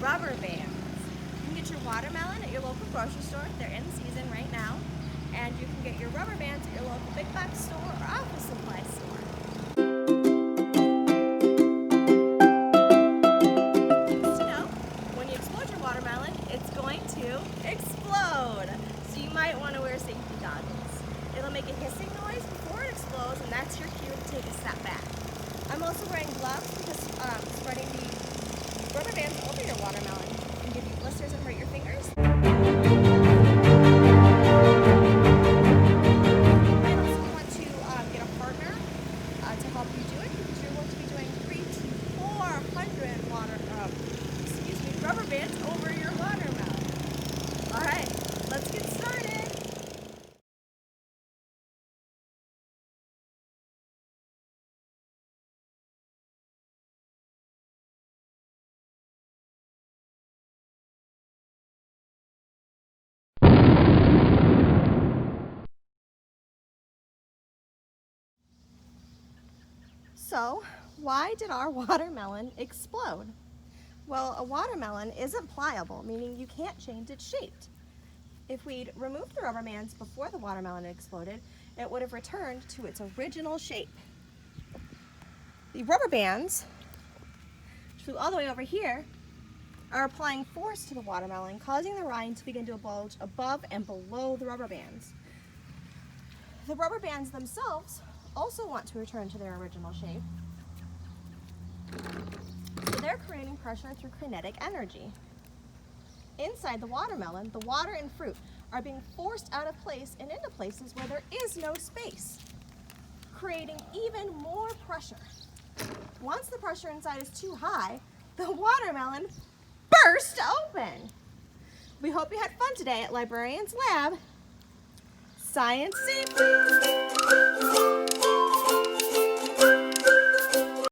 rubber bands. You can get your watermelon at your local grocery store. They're in season right now. And you can get your rubber bands at your local big box store or office supply store. Just to know, when you explode your watermelon, it's going to explode. So you might want to wear safety goggles. It'll make a hissing noise before it explodes, and that's your cue to take a step back. I'm also wearing gloves because spreading the rubber bands over your watermelon can give you blisters and hurt your fingers. You might also want to get a partner to help you do it because you're going to be doing 300 to 400 rubber bands over your watermelon. All right, let's get started. So, why did our watermelon explode? Well, a watermelon isn't pliable, meaning you can't change its shape. If we'd removed the rubber bands before the watermelon exploded, it would have returned to its original shape. The rubber bands, which flew all the way over here, are applying force to the watermelon, causing the rind to begin to bulge above and below the rubber bands. The rubber bands themselves also want to return to their original shape. So they're creating pressure through kinetic energy. Inside the watermelon, the water and fruit are being forced out of place and into places where there is no space, creating even more pressure. Once the pressure inside is too high, the watermelon bursts open. We hope you had fun today at Librarians Lab. Science safely!